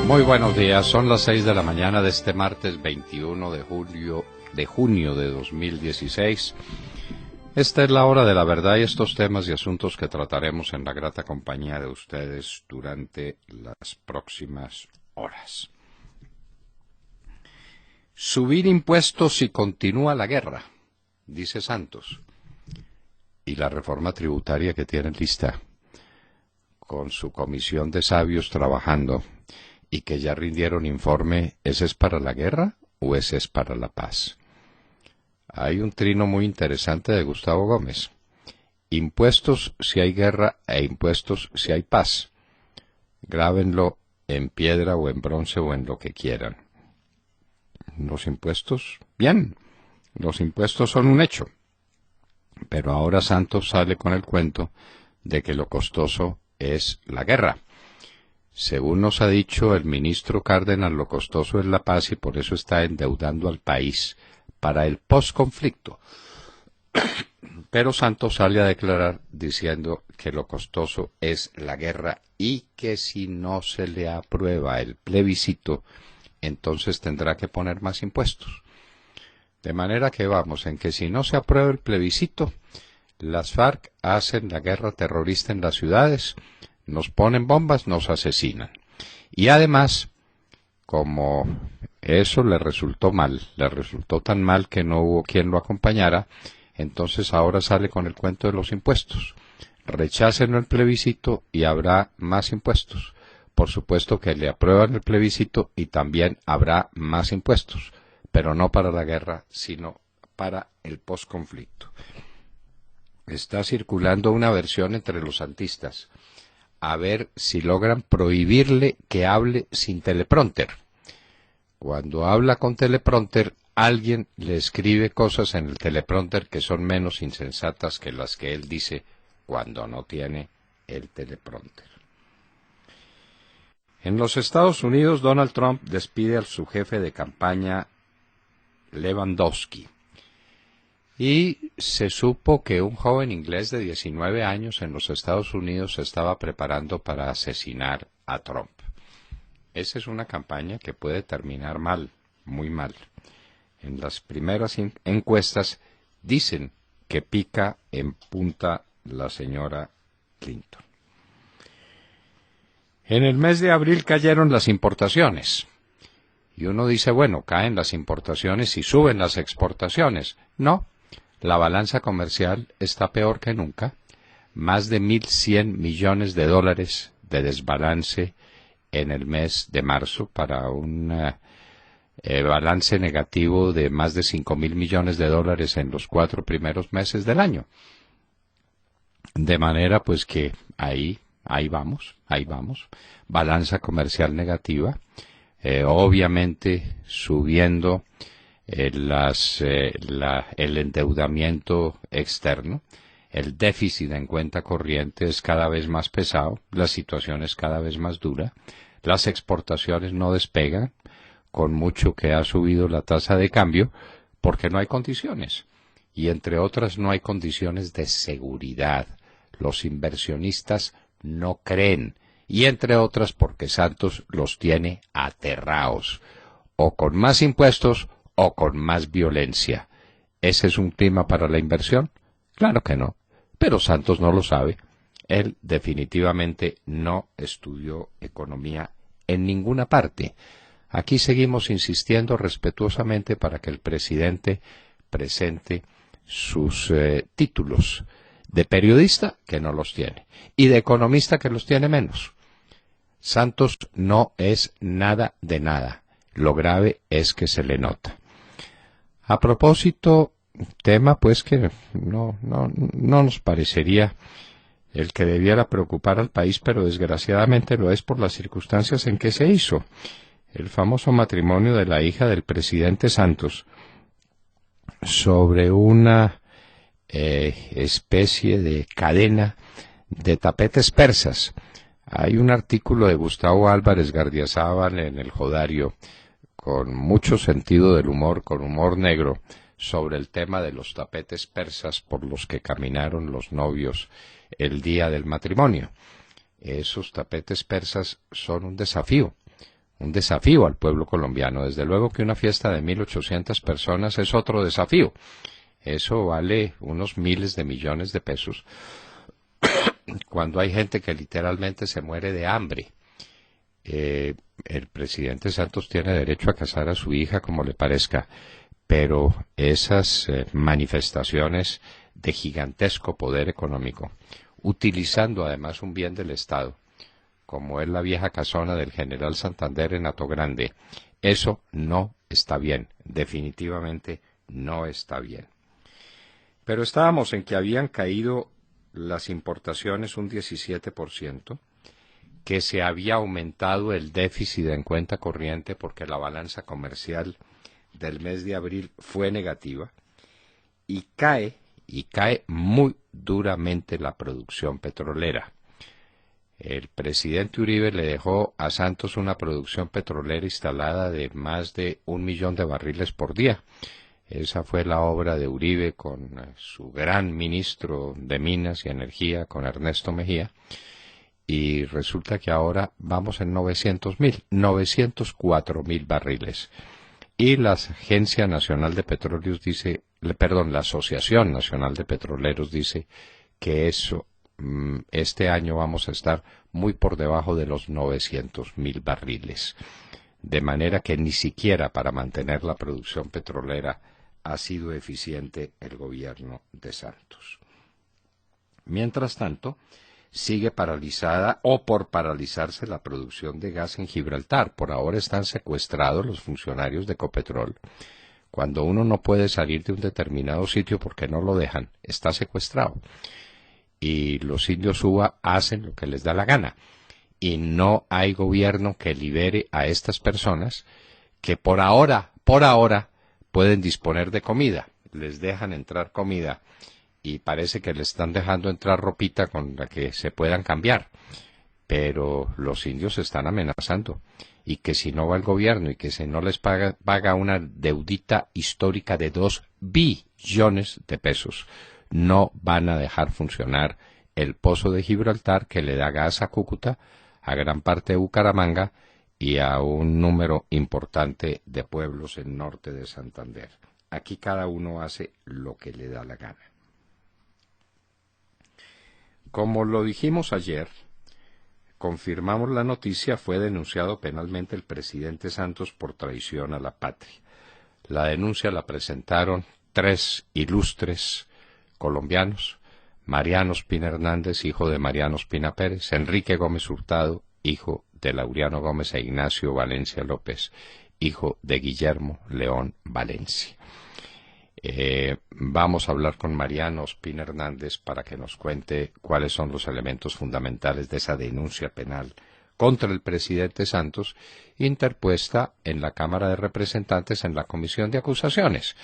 Muy buenos días, son las 6 de la mañana de este martes 21 de junio de 2016. Esta es la hora de la verdad y estos temas y asuntos que trataremos en la grata compañía de ustedes durante las próximas horas. Subir impuestos si continúa la guerra, dice Santos. Y la reforma tributaria que tienen lista, con su comisión de sabios trabajando, y que ya rindieron informe, ¿ese es para la guerra o ese es para la paz? Hay un trino muy interesante de Gustavo Gómez. Impuestos si hay guerra e impuestos si hay paz. Grábenlo en piedra o en bronce o en lo que quieran. Los impuestos, bien, los impuestos son un hecho. Pero ahora Santos sale con el cuento de que lo costoso es la guerra. Según nos ha dicho el ministro Cárdenas, lo costoso es la paz y por eso está endeudando al país para el posconflicto. Pero Santos sale a declarar diciendo que lo costoso es la guerra y que si no se le aprueba el plebiscito, entonces tendrá que poner más impuestos. De manera que vamos en que si no se aprueba el plebiscito, las FARC hacen la guerra terrorista en las ciudades, nos ponen bombas, nos asesinan. Y además, como eso le resultó tan mal que no hubo quien lo acompañara, entonces ahora sale con el cuento de los impuestos. Rechácenlo el plebiscito y habrá más impuestos. Por supuesto que le aprueban el plebiscito y también habrá más impuestos, pero no para la guerra, sino para el posconflicto. Está circulando una versión entre los santistas, a ver si logran prohibirle que hable sin teleprompter. Cuando habla con teleprompter, alguien le escribe cosas en el teleprompter que son menos insensatas que las que él dice cuando no tiene el teleprompter. En los Estados Unidos, Donald Trump despide a su jefe de campaña, Lewandowski. Y se supo que un joven inglés de 19 años en los Estados Unidos se estaba preparando para asesinar a Trump. Esa es una campaña que puede terminar mal, muy mal. En las primeras encuestas dicen que pica en punta la señora Clinton. En el mes de abril cayeron las importaciones. Y uno dice, bueno, caen las importaciones y suben las exportaciones. No. La balanza comercial está peor que nunca, más de 1.100 millones de dólares de desbalance en el mes de marzo para un balance negativo de más de 5.000 millones de dólares en los 4 primeros meses del año. De manera pues que ahí vamos, balanza comercial negativa, obviamente subiendo el endeudamiento externo, el déficit en cuenta corriente es cada vez más pesado, la situación es cada vez más dura, las exportaciones no despegan, con mucho que ha subido la tasa de cambio, porque no hay condiciones, y entre otras no hay condiciones de seguridad. Los inversionistas no creen, y entre otras porque Santos los tiene aterrados, o con más impuestos o con más violencia. ¿Ese es un clima para la inversión? Claro que no, pero Santos no lo sabe. Él definitivamente no estudió economía en ninguna parte. Aquí seguimos insistiendo respetuosamente para que el presidente presente sus títulos de periodista, que no los tiene, y de economista, que los tiene menos. Santos no es nada de nada. Lo grave es que se le nota. A propósito, tema pues que no nos parecería el que debiera preocupar al país, pero desgraciadamente lo es por las circunstancias en que se hizo. El famoso matrimonio de la hija del presidente Santos sobre una especie de cadena de tapetes persas. Hay un artículo de Gustavo Álvarez Gardiazabal en el Jodario, con mucho sentido del humor, con humor negro, sobre el tema de los tapetes persas por los que caminaron los novios el día del matrimonio. Esos tapetes persas son un desafío, un desafío al pueblo colombiano. Desde luego que una fiesta de 1.800 personas es otro desafío. Eso vale unos miles de millones de pesos, cuando hay gente que literalmente se muere de hambre. El presidente Santos tiene derecho a casar a su hija como le parezca, pero esas manifestaciones de gigantesco poder económico, utilizando además un bien del Estado, como es la vieja casona del General Santander en Atogrande, eso no está bien, definitivamente no está bien. Pero estábamos en que habían caído las importaciones un 17%, que se había aumentado el déficit en cuenta corriente porque la balanza comercial del mes de abril fue negativa, y cae muy duramente la producción petrolera. El presidente Uribe le dejó a Santos una producción petrolera instalada de más de 1 millón de barriles por día. Esa fue la obra de Uribe con su gran ministro de Minas y Energía, con Ernesto Mejía, y resulta que ahora vamos en 904.000 barriles. Y la Agencia Nacional de Petróleos dice, la Asociación Nacional de Petroleros dice que eso, este año vamos a estar muy por debajo de los 900.000 barriles. De manera que ni siquiera para mantener la producción petrolera ha sido eficiente el gobierno de Santos. Mientras tanto, sigue paralizada o por paralizarse la producción de gas en Gibraltar. Por ahora están secuestrados los funcionarios de Ecopetrol. Cuando uno no puede salir de un determinado sitio porque no lo dejan, está secuestrado. Y los indios UBA hacen lo que les da la gana. Y no hay gobierno que libere a estas personas que por ahora pueden disponer de comida. Les dejan entrar comida y parece que les están dejando entrar ropita con la que se puedan cambiar. Pero los indios están amenazando, y que si no va el gobierno y que si no les paga una deudita histórica de 2 billones de pesos, no van a dejar funcionar el pozo de Gibraltar, que le da gas a Cúcuta, a gran parte de Bucaramanga y a un número importante de pueblos en norte de Santander. Aquí cada uno hace lo que le da la gana. Como lo dijimos ayer, confirmamos la noticia, fue denunciado penalmente el presidente Santos por traición a la patria. La denuncia la presentaron 3 ilustres colombianos: Mariano Ospina Hernández, hijo de Mariano Ospina Pérez; Enrique Gómez Hurtado, hijo de Laureano Gómez; e Ignacio Valencia López, hijo de Guillermo León Valencia. Vamos a hablar con Mariano Ospina Hernández para que nos cuente cuáles son los elementos fundamentales de esa denuncia penal contra el presidente Santos, interpuesta en la Cámara de Representantes en la Comisión de Acusaciones.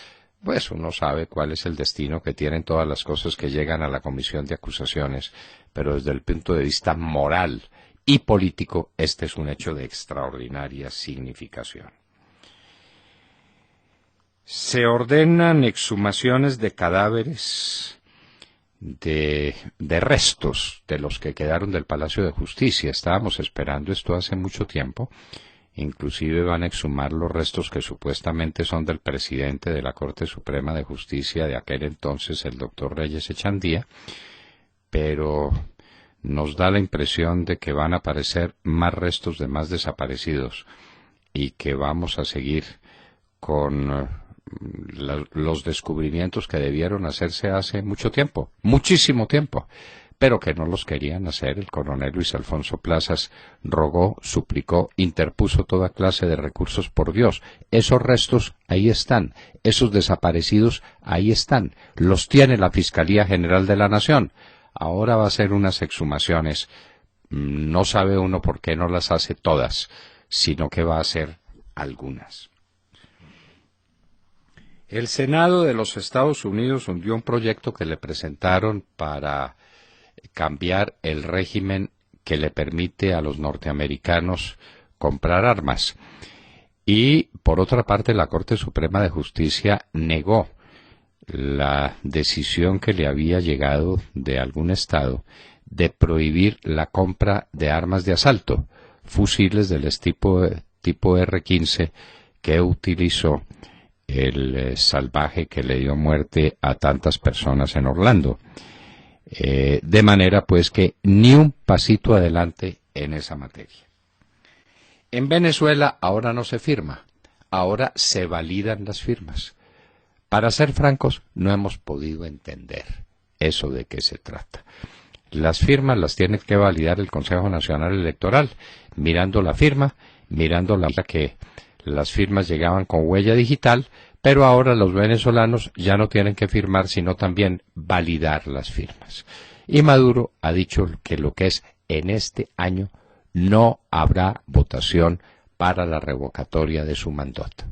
Pues uno sabe cuál es el destino que tienen todas las cosas que llegan a la Comisión de Acusaciones, pero desde el punto de vista moral y político, este es un hecho de extraordinaria significación. Se ordenan exhumaciones de cadáveres, de restos de los que quedaron del Palacio de Justicia. Estábamos esperando esto hace mucho tiempo. Inclusive van a exhumar los restos que supuestamente son del presidente de la Corte Suprema de Justicia de aquel entonces, el doctor Reyes Echandía, pero nos da la impresión de que van a aparecer más restos de más desaparecidos y que vamos a seguir con los descubrimientos que debieron hacerse hace mucho tiempo, muchísimo tiempo, pero que no los querían hacer. El coronel Luis Alfonso Plazas rogó, suplicó, interpuso toda clase de recursos. Por Dios, esos restos ahí están, esos desaparecidos ahí están, los tiene la Fiscalía General de la Nación. Ahora va a hacer unas exhumaciones, no sabe uno por qué no las hace todas, sino que va a hacer algunas. El Senado de los Estados Unidos hundió un proyecto que le presentaron para cambiar el régimen que le permite a los norteamericanos comprar armas. Y, por otra parte, la Corte Suprema de Justicia negó la decisión que le había llegado de algún estado de prohibir la compra de armas de asalto, fusiles del tipo R-15 que utilizó el salvaje que le dio muerte a tantas personas en Orlando. De manera pues que ni un pasito adelante en esa materia. En Venezuela ahora no se firma, ahora se validan las firmas. Para ser francos, no hemos podido entender eso de qué se trata. Las firmas las tiene que validar el Consejo Nacional Electoral, mirando la firma, mirando que las firmas llegaban con huella digital, pero ahora los venezolanos ya no tienen que firmar, sino también validar las firmas. Y Maduro ha dicho que lo que es en este año no habrá votación para la revocatoria de su mandato,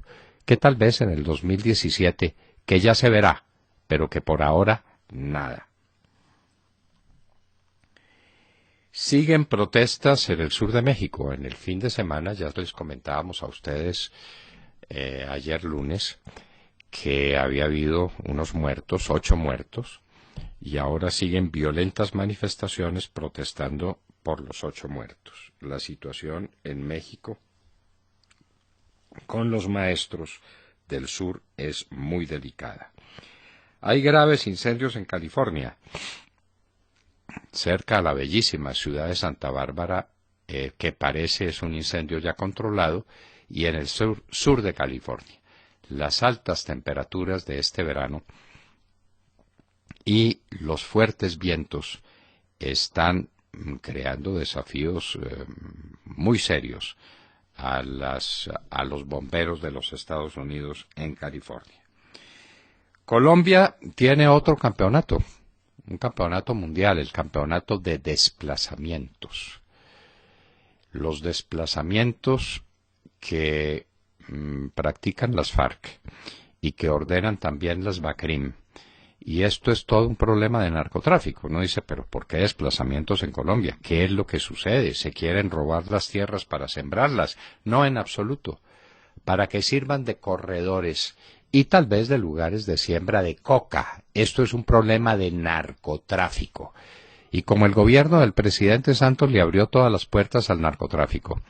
que tal vez en el 2017, que ya se verá, pero que por ahora nada. Siguen protestas en el sur de México. En el fin de semana ya les comentábamos a ustedes ayer lunes que había habido unos muertos, 8 muertos, y ahora siguen violentas manifestaciones protestando por los 8 muertos. La situación en México con los maestros del sur es muy delicada. Hay graves incendios en California, cerca a la bellísima ciudad de Santa Bárbara, que parece es un incendio ya controlado, y en el sur de California. Las altas temperaturas de este verano y los fuertes vientos están creando desafíos muy serios a los bomberos de los Estados Unidos en California. Colombia tiene otro campeonato, un campeonato mundial, el campeonato de desplazamientos. Los desplazamientos que practican las FARC y que ordenan también las BACRIM. Y esto es todo un problema de narcotráfico. Uno dice, pero ¿por qué desplazamientos en Colombia? ¿Qué es lo que sucede? ¿Se quieren robar las tierras para sembrarlas? No, en absoluto. Para que sirvan de corredores y tal vez de lugares de siembra de coca. Esto es un problema de narcotráfico. Y como el gobierno del presidente Santos le abrió todas las puertas al narcotráfico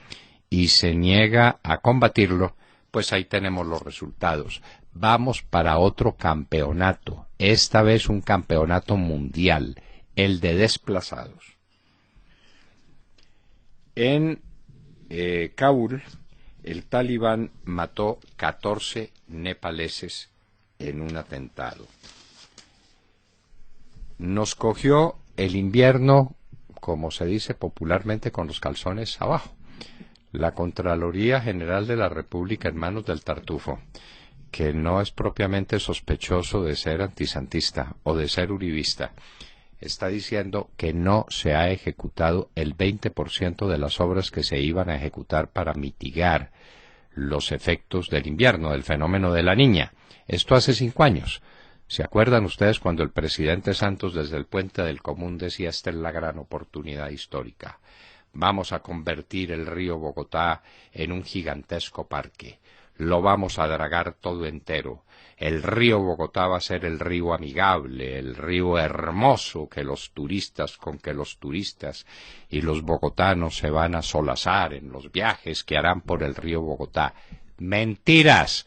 y se niega a combatirlo, pues ahí tenemos los resultados. Vamos para otro campeonato, esta vez un campeonato mundial, el de desplazados. En Kabul, el talibán mató 14 nepaleses en un atentado. Nos cogió el invierno, como se dice popularmente, con los calzones abajo. La Contraloría General de la República en manos del Tartufo, que no es propiamente sospechoso de ser antisantista o de ser uribista, está diciendo que no se ha ejecutado el 20% de las obras que se iban a ejecutar para mitigar los efectos del invierno, del fenómeno de la Niña. Esto hace 5 años. ¿Se acuerdan ustedes cuando el presidente Santos desde el Puente del Común decía esta es la gran oportunidad histórica? Vamos a convertir el río Bogotá en un gigantesco parque. Lo vamos a dragar todo entero. El río Bogotá va a ser el río amigable, el río hermoso con que los turistas y los bogotanos se van a solazar en los viajes que harán por el río Bogotá. Mentiras,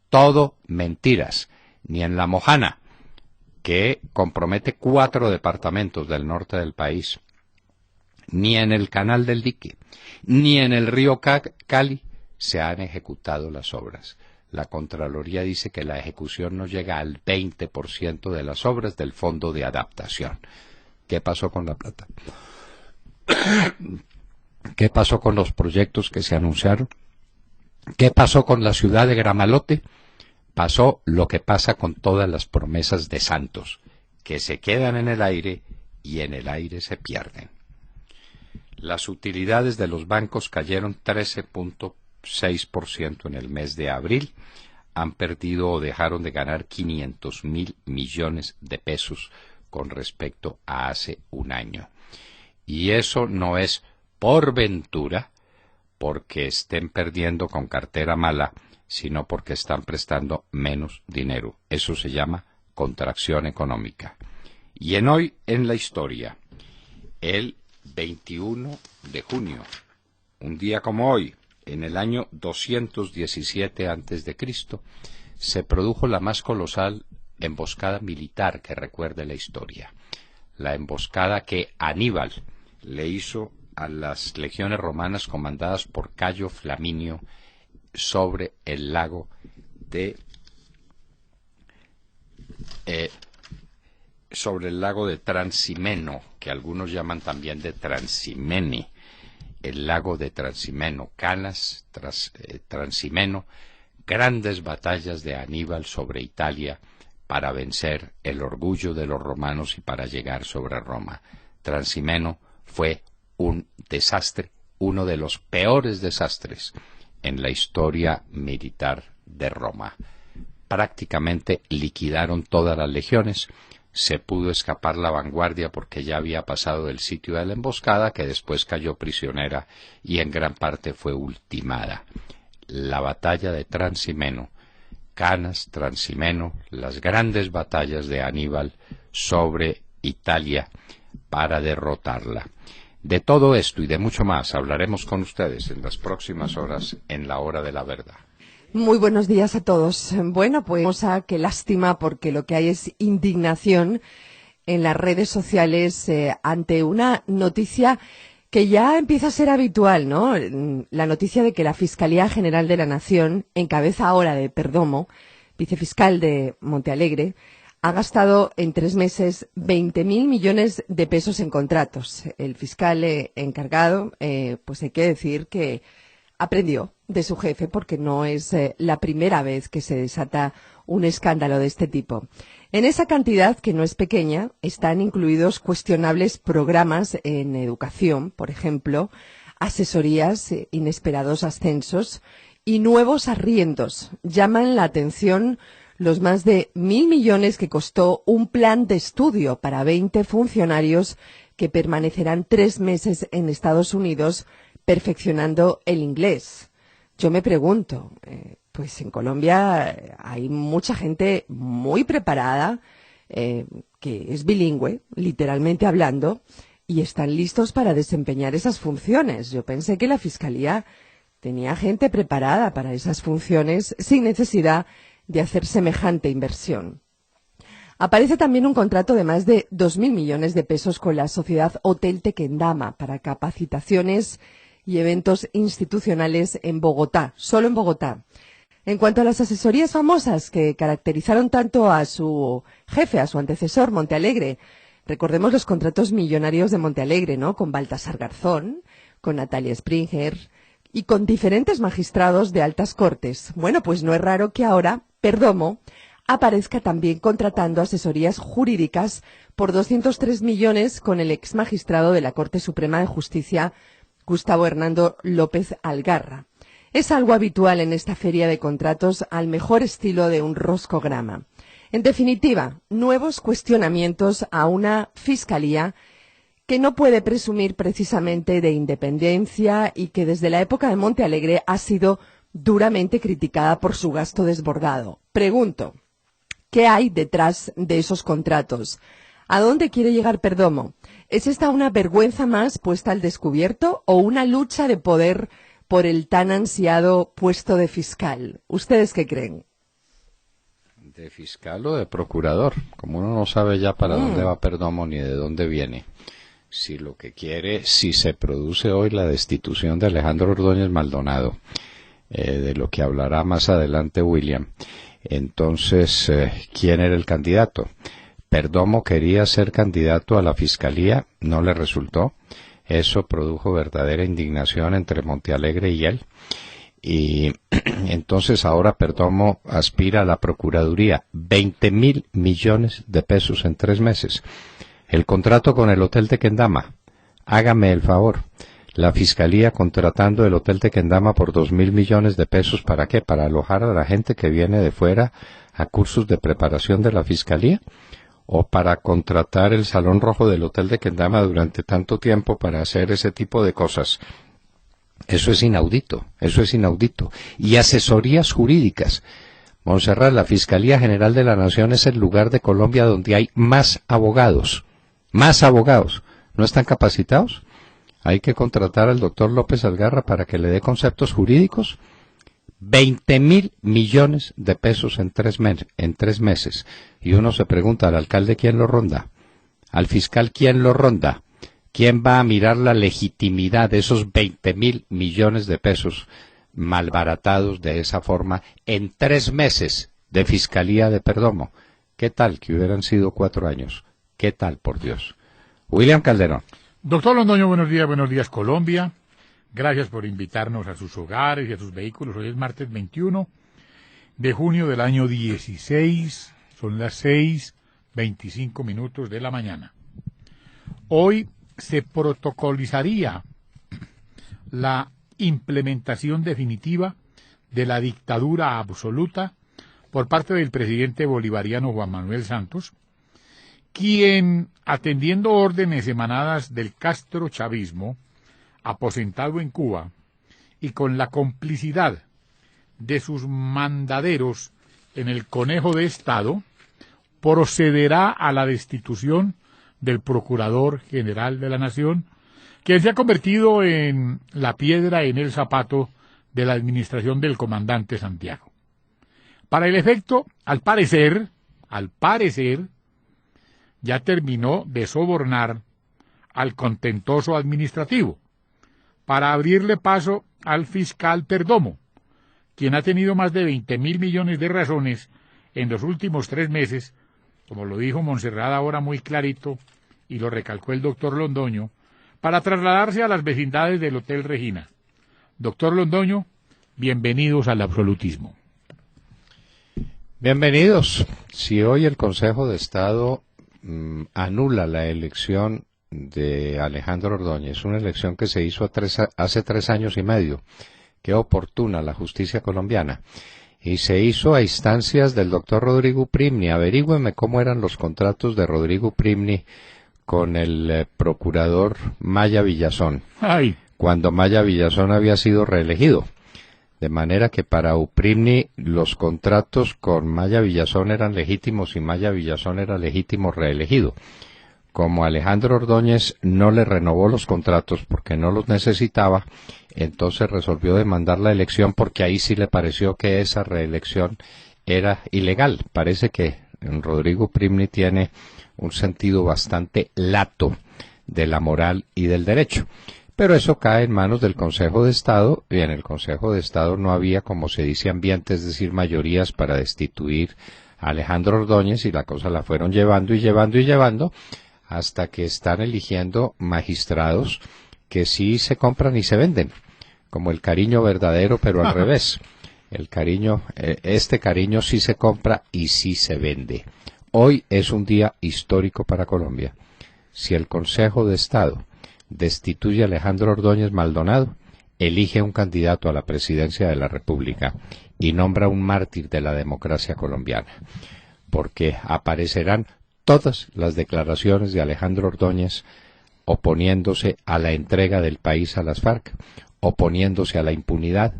todo mentiras. Ni en La Mojana, que compromete 4 departamentos del norte del país, ni en el Canal del Dique, ni en el río Cali se han ejecutado las obras. La Contraloría dice que la ejecución no llega al 20% de las obras del Fondo de Adaptación. ¿Qué pasó con la plata? ¿Qué pasó con los proyectos que se anunciaron? ¿Qué pasó con la ciudad de Gramalote? Pasó lo que pasa con todas las promesas de Santos, que se quedan en el aire y en el aire se pierden. Las utilidades de los bancos cayeron 13.6% en el mes de abril. Han perdido o dejaron de ganar 500.000 millones de pesos con respecto a hace un año. Y eso no es por ventura, porque estén perdiendo con cartera mala, sino porque están prestando menos dinero. Eso se llama contracción económica. Y hoy en la historia, el 21 de junio, un día como hoy, en el año 217 a.C., se produjo la más colosal emboscada militar que recuerde la historia. La emboscada que Aníbal le hizo a las legiones romanas comandadas por Cayo Flaminio sobre el lago de Transimeno, que algunos llaman también de Transimene, el lago de Transimeno, Canas, Transimeno, grandes batallas de Aníbal sobre Italia para vencer el orgullo de los romanos y para llegar sobre Roma. Transimeno fue un desastre, uno de los peores desastres en la historia militar de Roma. Prácticamente liquidaron todas las legiones. Se pudo escapar la vanguardia porque ya había pasado el sitio de la emboscada, que después cayó prisionera y en gran parte fue ultimada. La batalla de Transimeno, Canas, Transimeno, las grandes batallas de Aníbal sobre Italia para derrotarla. De todo esto y de mucho más hablaremos con ustedes en las próximas horas en La Hora de la Verdad. Muy buenos días a todos. Bueno, pues qué lástima, porque lo que hay es indignación en las redes sociales ante una noticia que ya empieza a ser habitual, ¿no? La noticia de que la Fiscalía General de la Nación, en cabeza ahora de Perdomo, vicefiscal de Montealegre, ha gastado en 3 meses 20.000 millones de pesos en contratos. El fiscal encargado, pues hay que decir que aprendió de su jefe, porque no es la primera vez que se desata un escándalo de este tipo. En esa cantidad, que no es pequeña, están incluidos cuestionables programas en educación, por ejemplo, asesorías, inesperados ascensos y nuevos arriendos. Llaman la atención los más de 1.000 millones que costó un plan de estudio para 20 funcionarios que permanecerán 3 meses en Estados Unidos perfeccionando el inglés. Yo me pregunto, pues en Colombia hay mucha gente muy preparada, que es bilingüe, literalmente hablando, y están listos para desempeñar esas funciones. Yo pensé que la Fiscalía tenía gente preparada para esas funciones sin necesidad de hacer semejante inversión. Aparece también un contrato de más de 2.000 millones de pesos con la sociedad Hotel Tequendama para capacitaciones y eventos institucionales en Bogotá, solo en Bogotá. En cuanto a las asesorías famosas que caracterizaron tanto a su jefe, a su antecesor, Montealegre, recordemos los contratos millonarios de Montealegre, ¿no? Con Baltasar Garzón, con Natalia Springer y con diferentes magistrados de altas cortes. Bueno, pues no es raro que ahora Perdomo aparezca también contratando asesorías jurídicas por 203 millones con el ex magistrado de la Corte Suprema de Justicia, Gustavo Hernando López Algarra. Es algo habitual en esta feria de contratos, al mejor estilo de un roscograma. En definitiva, nuevos cuestionamientos a una fiscalía que no puede presumir precisamente de independencia y que desde la época de Montealegre ha sido duramente criticada por su gasto desbordado. Pregunto, ¿qué hay detrás de esos contratos? ¿A dónde quiere llegar Perdomo? ¿Es esta una vergüenza más puesta al descubierto o una lucha de poder por el tan ansiado puesto de fiscal? ¿Ustedes qué creen? ¿De fiscal o de procurador? Como uno no sabe ya para dónde va Perdomo ni de dónde viene. Si lo que quiere, si se produce hoy la destitución de Alejandro Ordóñez Maldonado, de lo que hablará más adelante William, entonces, ¿quién era el candidato? Perdomo quería ser candidato a la fiscalía, no le resultó. Eso produjo verdadera indignación entre Montealegre y él. Y entonces ahora Perdomo aspira a la Procuraduría. 20.000 millones de pesos en 3 meses. El contrato con el Hotel Tequendama. Hágame el favor. La Fiscalía contratando el Hotel Tequendama por 2.000 millones de pesos. ¿Para qué? ¿Para alojar a la gente que viene de fuera a cursos de preparación de la Fiscalía? ¿O para contratar el Salón Rojo del Hotel Tequendama durante tanto tiempo para hacer ese tipo de cosas? Eso es inaudito, eso es inaudito. Y asesorías jurídicas. Montserrat, la Fiscalía General de la Nación es el lugar de Colombia donde hay más abogados. Más abogados. ¿No están capacitados? Hay que contratar al doctor López Algarra para que le dé conceptos jurídicos. 20.000 millones de pesos en 3 meses. Y uno se pregunta, ¿al alcalde quién lo ronda? ¿Al fiscal quién lo ronda? ¿Quién va a mirar la legitimidad de esos 20.000 millones de pesos malbaratados de esa forma en 3 meses de Fiscalía de Perdomo? ¿Qué tal que hubieran sido 4 años? ¿Qué tal, por Dios? William Calderón. Doctor Londoño, buenos días Colombia. Gracias por invitarnos a sus hogares y a sus vehículos. Hoy es martes 21 de junio del año 16, son las 6:25 de la mañana. Hoy se protocolizaría la implementación definitiva de la dictadura absoluta por parte del presidente bolivariano Juan Manuel Santos, quien, atendiendo órdenes emanadas del castrochavismo, aposentado en Cuba, y con la complicidad de sus mandaderos en el Conejo de Estado, procederá a la destitución del Procurador General de la Nación, que se ha convertido en la piedra en el zapato de la administración del comandante Santiago. Para el efecto, al parecer, ya terminó de sobornar al contentoso administrativo, para abrirle paso al fiscal Perdomo, quien ha tenido más de 20.000 millones de razones en los últimos 3 meses, como lo dijo Montserrat ahora muy clarito, y lo recalcó el doctor Londoño, para trasladarse a las vecindades del Hotel Regina. Doctor Londoño, bienvenidos al absolutismo. Bienvenidos. Si hoy el Consejo de Estado anula la elección de Alejandro Ordóñez, una elección que se hizo hace 3 años y medio, qué oportuna la justicia colombiana, y se hizo a instancias del doctor Rodrigo Primni. Averígüeme cómo eran los contratos de Rodrigo Primni con el procurador Maya Villazón, cuando Maya Villazón había sido reelegido. De manera que para Uprimni los contratos con Maya Villazón eran legítimos y Maya Villazón era legítimo reelegido. Como Alejandro Ordóñez no le renovó los contratos porque no los necesitaba, entonces resolvió demandar la elección porque ahí sí le pareció que esa reelección era ilegal. Parece que Rodrigo Primni tiene un sentido bastante lato de la moral y del derecho. Pero eso cae en manos del Consejo de Estado, y en el Consejo de Estado no había, como se dice, ambientes, es decir, mayorías para destituir a Alejandro Ordóñez, y la cosa la fueron llevando y llevando y llevando, hasta que están eligiendo magistrados que sí se compran y se venden, como el cariño verdadero, pero al revés. El cariño, este cariño sí se compra y sí se vende. Hoy es un día histórico para Colombia. Si el Consejo de Estado destituye a Alejandro Ordóñez Maldonado, elige un candidato a la presidencia de la República y nombra un mártir de la democracia colombiana, porque aparecerán todas las declaraciones de Alejandro Ordóñez oponiéndose a la entrega del país a las FARC, oponiéndose a la impunidad,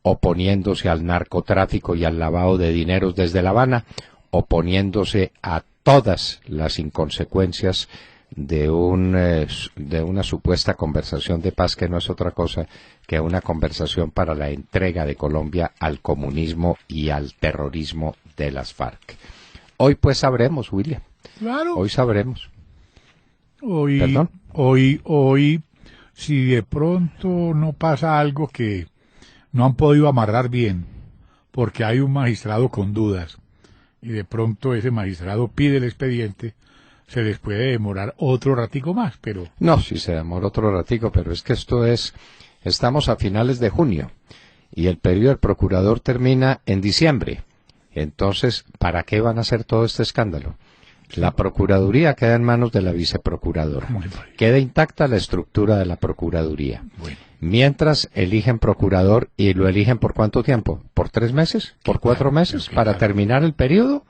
oponiéndose al narcotráfico y al lavado de dineros desde La Habana, oponiéndose a todas las inconsecuencias de una supuesta conversación de paz que no es otra cosa que una conversación para la entrega de Colombia al comunismo y al terrorismo de las FARC. Hoy pues sabremos, William. Claro. Hoy sabremos. Hoy, si de pronto no pasa algo que no han podido amarrar bien, porque hay un magistrado con dudas, y de pronto ese magistrado pide el expediente, se les puede demorar otro ratico más, pero... No, sí se demora otro ratico, pero es que estamos a finales de junio, y el periodo del procurador termina en diciembre. Entonces, ¿para qué van a hacer todo este escándalo? La Procuraduría queda en manos de la viceprocuradora. Queda intacta la estructura de la Procuraduría. Bueno. Mientras eligen procurador, ¿y lo eligen por cuánto tiempo? ¿Por 3 meses? ¿Por 4 meses? ¿Para terminar el periodo?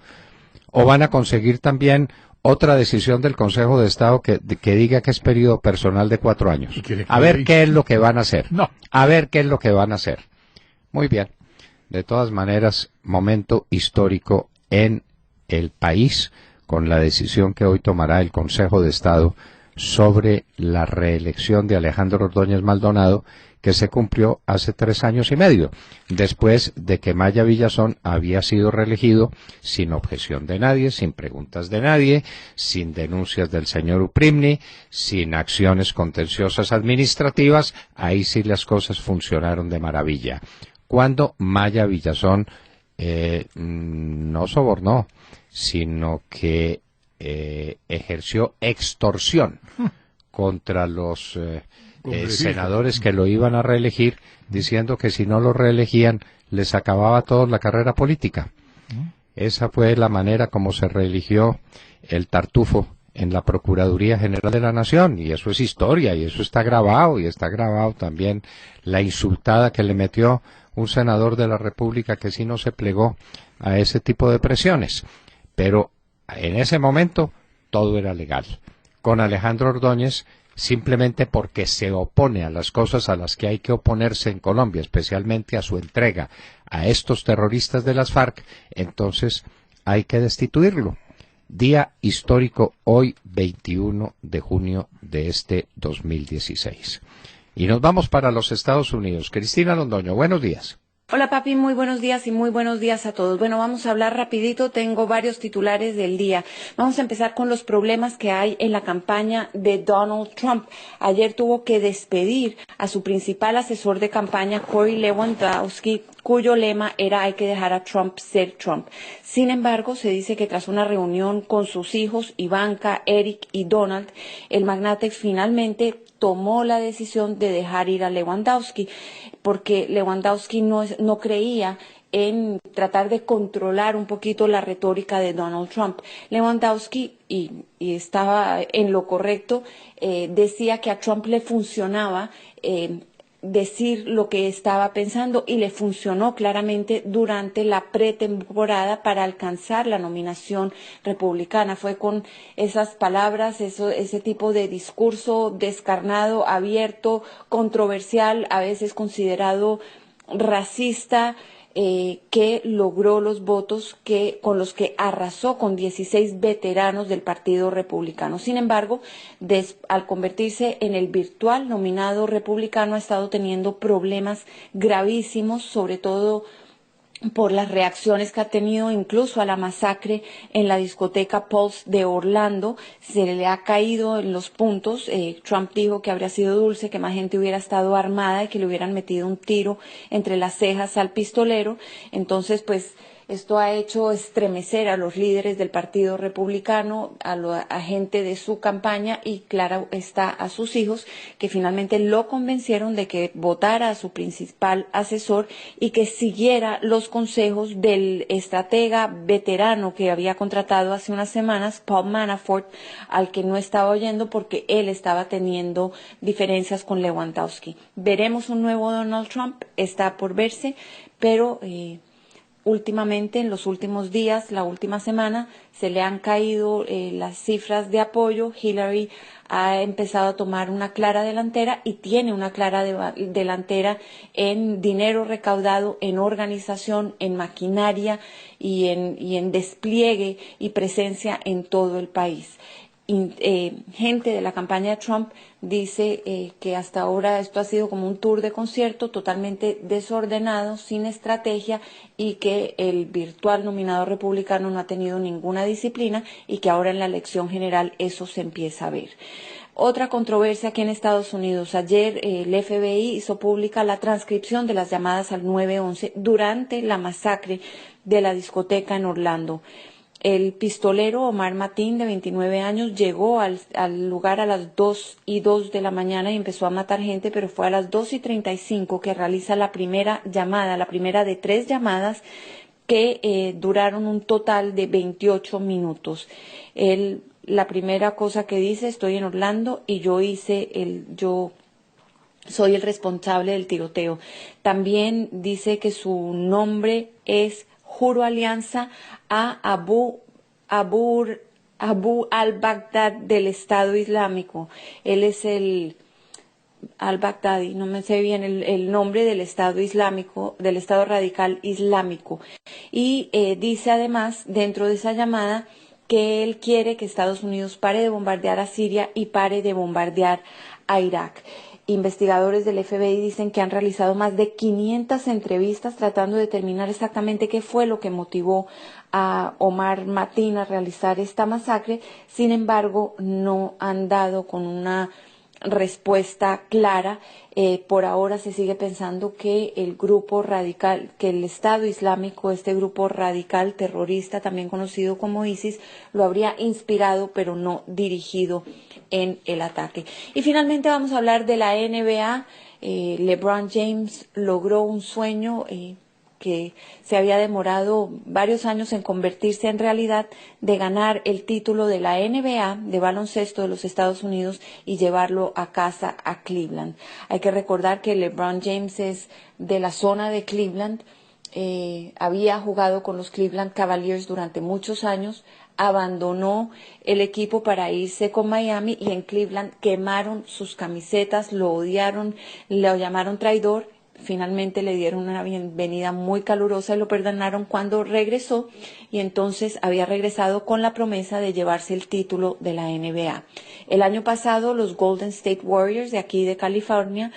¿O van a conseguir también otra decisión del Consejo de Estado que diga que es periodo personal de 4 años? A ver qué es lo que van a hacer. No. A ver qué es lo que van a hacer. Muy bien. De todas maneras, momento histórico en el país, con la decisión que hoy tomará el Consejo de Estado sobre la reelección de Alejandro Ordóñez Maldonado, que se cumplió hace 3 años y medio, después de que Maya Villazón había sido reelegido sin objeción de nadie, sin preguntas de nadie, sin denuncias del señor Uprimni, sin acciones contenciosas administrativas. Ahí sí las cosas funcionaron de maravilla. Cuando Maya Villazón no sobornó, sino que ejerció extorsión contra los senadores que lo iban a reelegir, diciendo que si no lo reelegían les acababa a todos la carrera política. Esa fue la manera como se reeligió el Tartufo en la Procuraduría General de la Nación, y eso es historia, y eso está grabado, y está grabado también la insultada que le metió un senador de la República que sí no se plegó a ese tipo de presiones. Pero en ese momento todo era legal. Con Alejandro Ordóñez, simplemente porque se opone a las cosas a las que hay que oponerse en Colombia, especialmente a su entrega a estos terroristas de las FARC, entonces hay que destituirlo. Día histórico hoy, 21 de junio de este 2016. Y nos vamos para los Estados Unidos. Cristina Londoño, buenos días. Hola papi, muy buenos días y muy buenos días a todos. Bueno, vamos a hablar rapidito, tengo varios titulares del día. Vamos a empezar con los problemas que hay en la campaña de Donald Trump. Ayer tuvo que despedir a su principal asesor de campaña, Corey Lewandowski, cuyo lema era "hay que dejar a Trump ser Trump". Sin embargo, se dice que tras una reunión con sus hijos, Ivanka, Eric y Donald, el magnate finalmente tomó la decisión de dejar ir a Lewandowski, porque Lewandowski no creía en tratar de controlar un poquito la retórica de Donald Trump. Lewandowski, y estaba en lo correcto, decía que a Trump le funcionaba decir lo que estaba pensando, y le funcionó claramente durante la pretemporada para alcanzar la nominación republicana. Fue con esas palabras, ese tipo de discurso descarnado, abierto, controversial, a veces considerado racista, que logró los votos con los que arrasó con 16 veteranos del Partido Republicano. Sin embargo, al convertirse en el virtual nominado republicano, ha estado teniendo problemas gravísimos, sobre todo por las reacciones que ha tenido incluso a la masacre en la discoteca Pulse de Orlando. Se le ha caído en los puntos. Trump dijo que habría sido dulce que más gente hubiera estado armada y que le hubieran metido un tiro entre las cejas al pistolero. Entonces, pues, esto ha hecho estremecer a los líderes del Partido Republicano, a gente de su campaña y, claro está, a sus hijos, que finalmente lo convencieron de que votara a su principal asesor y que siguiera los consejos del estratega veterano que había contratado hace unas semanas, Paul Manafort, al que no estaba oyendo porque él estaba teniendo diferencias con Lewandowski. Veremos un nuevo Donald Trump, está por verse, pero últimamente, en los últimos días, la última semana, se le han caído las cifras de apoyo. Hillary ha empezado a tomar una clara delantera y tiene una clara delantera en dinero recaudado, en organización, en maquinaria y en despliegue y presencia en todo el país. Gente de la campaña de Trump dice que hasta ahora esto ha sido como un tour de concierto totalmente desordenado, sin estrategia, y que el virtual nominado republicano no ha tenido ninguna disciplina y que ahora en la elección general eso se empieza a ver. Otra controversia aquí en Estados Unidos. Ayer el FBI hizo pública la transcripción de las llamadas al 911 durante la masacre de la discoteca en Orlando. El pistolero Omar Mateen, de 29 años, llegó al lugar a las 2:02 de la mañana y empezó a matar gente, pero fue a las 2:35 que realiza la primera llamada, la primera de 3 llamadas que duraron un total de 28 minutos. La primera cosa que dice: estoy en Orlando y yo soy el responsable del tiroteo. También dice que su nombre es "Juro alianza a Abu al-Baghdad del Estado Islámico". Él es el al-Baghdadi, no me sé bien el nombre del Estado Islámico, del Estado Radical Islámico. Y dice además, dentro de esa llamada, que él quiere que Estados Unidos pare de bombardear a Siria y pare de bombardear a Irak. Investigadores del FBI dicen que han realizado más de 500 entrevistas tratando de determinar exactamente qué fue lo que motivó a Omar Mateen a realizar esta masacre. Sin embargo, no han dado con una respuesta clara. Por ahora se sigue pensando que el grupo radical, que el Estado Islámico, este grupo radical terrorista, también conocido como ISIS, lo habría inspirado pero no dirigido en el ataque. Y finalmente vamos a hablar de la NBA. LeBron James logró un sueño que se había demorado varios años en convertirse en realidad, de ganar el título de la NBA de baloncesto de los Estados Unidos y llevarlo a casa a Cleveland. Hay que recordar que LeBron James es de la zona de Cleveland, había jugado con los Cleveland Cavaliers durante muchos años, abandonó el equipo para irse con Miami y en Cleveland quemaron sus camisetas, lo odiaron, lo llamaron traidor. Finalmente le dieron una bienvenida muy calurosa y lo perdonaron cuando regresó, y entonces había regresado con la promesa de llevarse el título de la NBA. El año pasado los Golden State Warriors de aquí de California,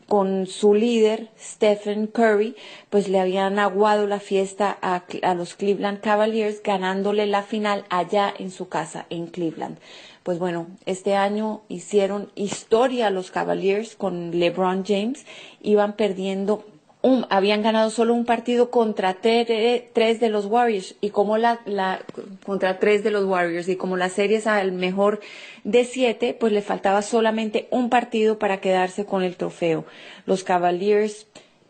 con su líder Stephen Curry, pues le habían aguado la fiesta a los Cleveland Cavaliers, ganándole la final allá en su casa en Cleveland. Pues bueno, este año hicieron historia los Cavaliers con LeBron James, iban perdiendo, habían ganado solo un partido contra tres de los Warriors, y como contra tres de los Warriors, y como la serie es al mejor de 7, pues le faltaba solamente un partido para quedarse con el trofeo. Los Cavaliers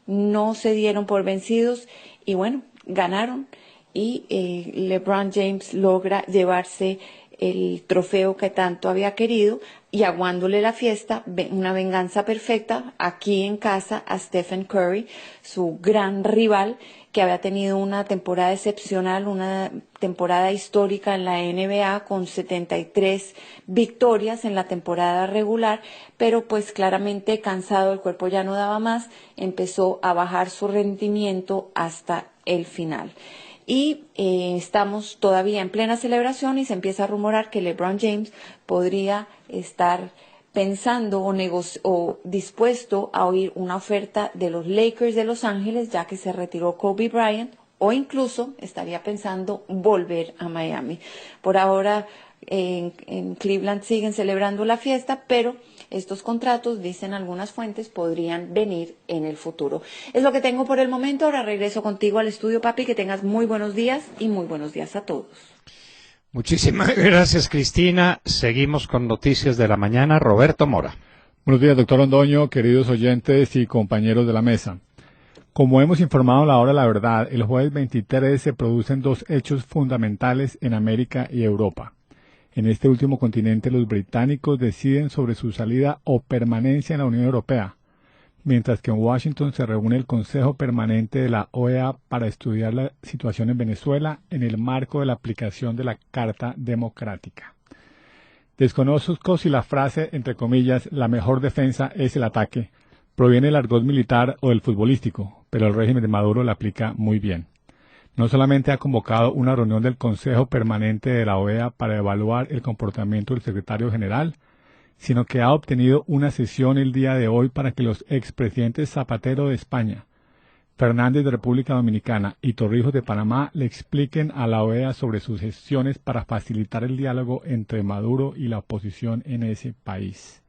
no se dieron por vencidos y bueno, ganaron, y LeBron James logra llevarse el trofeo que tanto había querido, y aguándole la fiesta, una venganza perfecta aquí en casa a Stephen Curry, su gran rival, que había tenido una temporada excepcional, una temporada histórica en la NBA con 73 victorias en la temporada regular, pero pues claramente cansado, el cuerpo ya no daba más, empezó a bajar su rendimiento hasta el final. Y estamos todavía en plena celebración y se empieza a rumorar que LeBron James podría estar pensando o dispuesto a oír una oferta de los Lakers de Los Ángeles, ya que se retiró Kobe Bryant, o incluso estaría pensando volver a Miami. Por ahora en Cleveland siguen celebrando la fiesta, pero estos contratos, dicen algunas fuentes, podrían venir en el futuro. Es lo que tengo por el momento. Ahora regreso contigo al estudio, papi. Que tengas muy buenos días y muy buenos días a todos. Muchísimas gracias, Cristina. Seguimos con noticias de la mañana. Roberto Mora. Buenos días, doctor Londoño, queridos oyentes y compañeros de la mesa. Como hemos informado en la hora de la verdad, el jueves 23 se producen dos hechos fundamentales en América y Europa. En este último continente, los británicos deciden sobre su salida o permanencia en la Unión Europea, mientras que en Washington se reúne el Consejo Permanente de la OEA para estudiar la situación en Venezuela en el marco de la aplicación de la Carta Democrática. Desconozco si la frase, entre comillas, la mejor defensa es el ataque, proviene del argot militar o del futbolístico, pero el régimen de Maduro la aplica muy bien. No solamente ha convocado una reunión del Consejo Permanente de la OEA para evaluar el comportamiento del secretario general, sino que ha obtenido una sesión el día de hoy para que los expresidentes Zapatero de España, Fernández de República Dominicana y Torrijos de Panamá le expliquen a la OEA sobre sus gestiones para facilitar el diálogo entre Maduro y la oposición en ese país.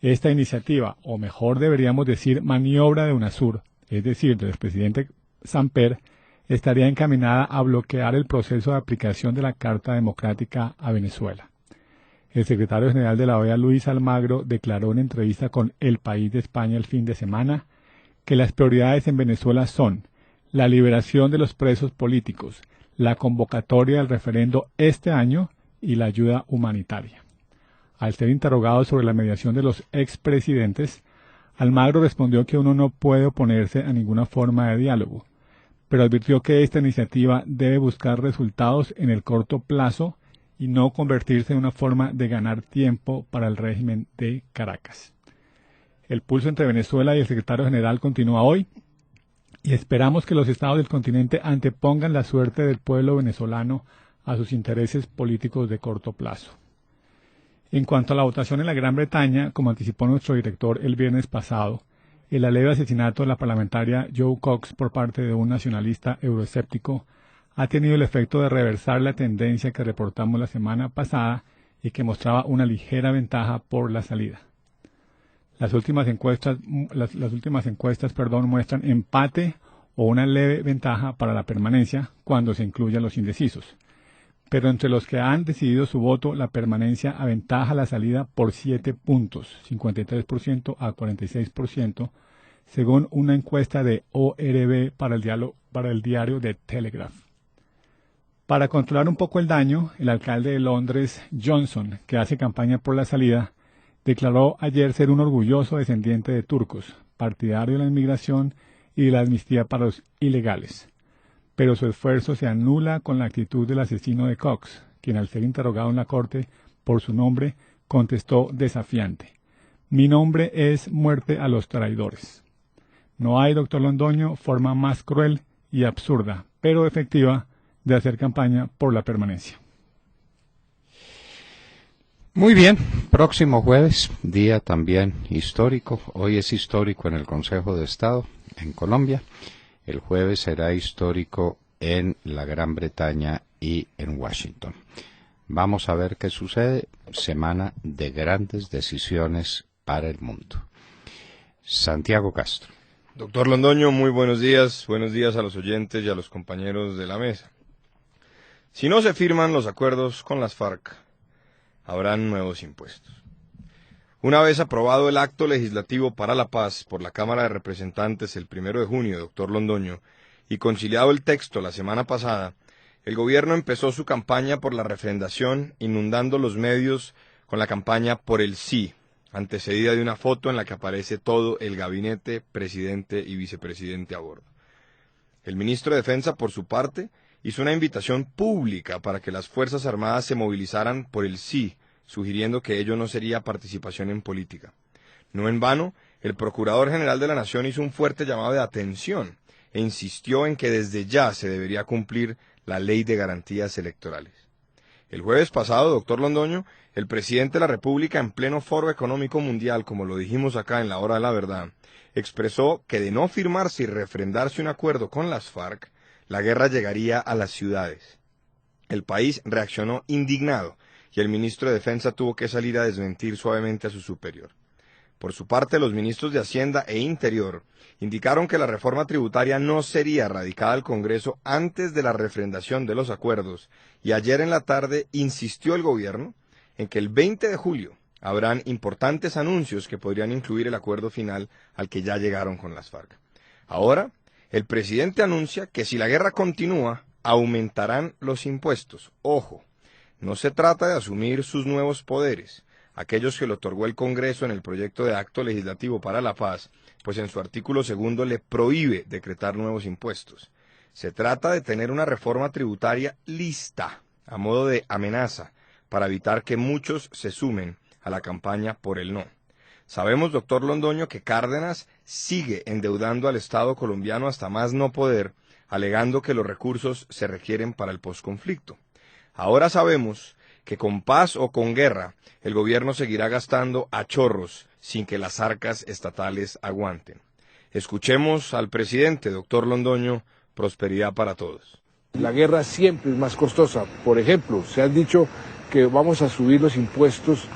Esta iniciativa, o mejor deberíamos decir maniobra de UNASUR, es decir, del expresidente Samper, estaría encaminada a bloquear el proceso de aplicación de la Carta Democrática a Venezuela. El secretario general de la OEA, Luis Almagro, declaró en entrevista con El País de España el fin de semana que las prioridades en Venezuela son la liberación de los presos políticos, la convocatoria del referendo este año y la ayuda humanitaria. Al ser interrogado sobre la mediación de los expresidentes, Almagro respondió que uno no puede oponerse a ninguna forma de diálogo, pero advirtió que esta iniciativa debe buscar resultados en el corto plazo y no convertirse en una forma de ganar tiempo para el régimen de Caracas. El pulso entre Venezuela y el secretario general continúa hoy y esperamos que los estados del continente antepongan la suerte del pueblo venezolano a sus intereses políticos de corto plazo. En cuanto a la votación en la Gran Bretaña, como anticipó nuestro director el viernes pasado, el aleve asesinato de la parlamentaria Jo Cox por parte de un nacionalista euroescéptico ha tenido el efecto de reversar la tendencia que reportamos la semana pasada y que mostraba una ligera ventaja por la salida. Las últimas encuestas muestran empate o una leve ventaja para la permanencia cuando se incluyen los indecisos. Pero entre los que han decidido su voto, la permanencia aventaja la salida por 7 puntos, 53% a 46%, según una encuesta de ORB para el diario The Telegraph. Para controlar un poco el daño, el alcalde de Londres, Johnson, que hace campaña por la salida, declaró ayer ser un orgulloso descendiente de turcos, partidario de la inmigración y de la amnistía para los ilegales. Pero su esfuerzo se anula con la actitud del asesino de Cox, quien al ser interrogado en la corte por su nombre, contestó desafiante: «Mi nombre es muerte a los traidores». No hay, doctor Londoño, forma más cruel y absurda, pero efectiva, de hacer campaña por la permanencia. Muy bien, próximo jueves, día también histórico. Hoy es histórico en el Consejo de Estado en Colombia. El jueves será histórico en la Gran Bretaña y en Washington. Vamos a ver qué sucede. Semana de grandes decisiones para el mundo. Santiago Castro. Doctor Londoño, muy buenos días a los oyentes y a los compañeros de la mesa. Si no se firman los acuerdos con las FARC, habrán nuevos impuestos. Una vez aprobado el acto legislativo para la paz por la Cámara de Representantes el 1 de junio, doctor Londoño, y conciliado el texto la semana pasada, el gobierno empezó su campaña por la refrendación, inundando los medios con la campaña por el sí, antecedida de una foto en la que aparece todo el gabinete, presidente y vicepresidente a bordo. El ministro de Defensa, por su parte, hizo una invitación pública para que las Fuerzas Armadas se movilizaran por el sí, sugiriendo que ello no sería participación en política. No en vano, el Procurador General de la Nación hizo un fuerte llamado de atención e insistió en que desde ya se debería cumplir la Ley de Garantías Electorales. El jueves pasado, doctor Londoño, el presidente de la República, en pleno Foro Económico Mundial, como lo dijimos acá en la Hora de la Verdad, expresó que de no firmarse y refrendarse un acuerdo con las FARC, la guerra llegaría a las ciudades. El país reaccionó indignado y el ministro de Defensa tuvo que salir a desmentir suavemente a su superior. Por su parte, los ministros de Hacienda e Interior indicaron que la reforma tributaria no sería radicada al Congreso antes de la refrendación de los acuerdos, y ayer en la tarde insistió el gobierno en que el 20 de julio habrán importantes anuncios que podrían incluir el acuerdo final al que ya llegaron con las FARC. Ahora, el presidente anuncia que si la guerra continúa, aumentarán los impuestos. Ojo, no se trata de asumir sus nuevos poderes, aquellos que le otorgó el Congreso en el proyecto de acto legislativo para la paz, pues en su artículo 2 le prohíbe decretar nuevos impuestos. Se trata de tener una reforma tributaria lista, a modo de amenaza, para evitar que muchos se sumen a la campaña por el no. Sabemos, doctor Londoño, que Cárdenas sigue endeudando al Estado colombiano hasta más no poder, alegando que los recursos se requieren para el posconflicto. Ahora sabemos que con paz o con guerra, el gobierno seguirá gastando a chorros sin que las arcas estatales aguanten. Escuchemos al presidente, doctor Londoño, prosperidad para todos. La guerra siempre es más costosa. Por ejemplo, se ha dicho que vamos a subir los impuestos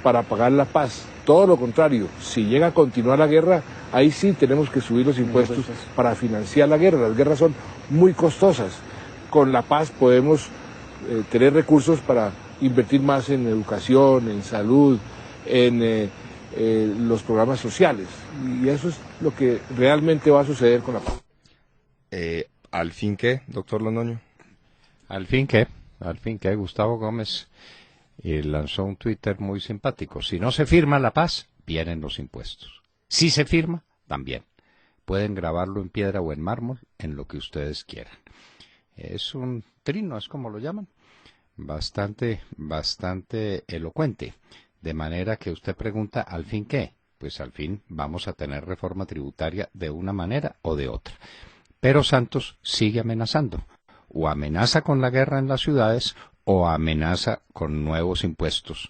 para pagar la paz. Todo lo contrario, si llega a continuar la guerra, ahí sí tenemos que subir los impuestos para financiar la guerra. Las guerras son muy costosas. Con la paz podemos tener recursos para invertir más en educación, en salud, en los programas sociales. Y eso es lo que realmente va a suceder con la paz. ¿Al fin qué, doctor Londoño? ¿Al fin qué? Gustavo Gómez lanzó un Twitter muy simpático. Si no se firma la paz, vienen los impuestos. Si se firma, también. Pueden grabarlo en piedra o en mármol, en lo que ustedes quieran. Es un trino, es como lo llaman. Bastante elocuente. De manera que usted pregunta, ¿al fin qué? Pues al fin vamos a tener reforma tributaria de una manera o de otra. Pero Santos sigue amenazando. o amenaza con la guerra en las ciudades o amenaza con nuevos impuestos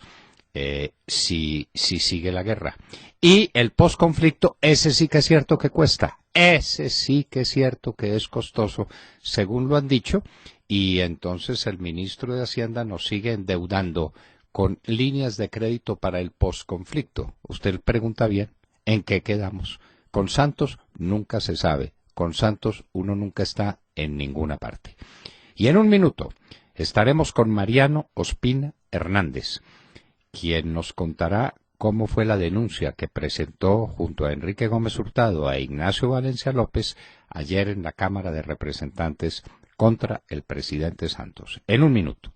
si sigue la guerra. Y el posconflicto, ese sí que es cierto que cuesta, ese sí que es cierto que es costoso, según lo han dicho, y entonces el ministro de Hacienda nos sigue endeudando con líneas de crédito para el posconflicto. Usted pregunta bien, ¿en qué quedamos? Con Santos nunca se sabe, con Santos uno nunca está en ninguna parte. Y en un minuto estaremos con Mariano Ospina Hernández, quien nos contará cómo fue la denuncia que presentó junto a Enrique Gómez Hurtado a Ignacio Valencia López ayer en la Cámara de Representantes contra el presidente Santos. En un minuto.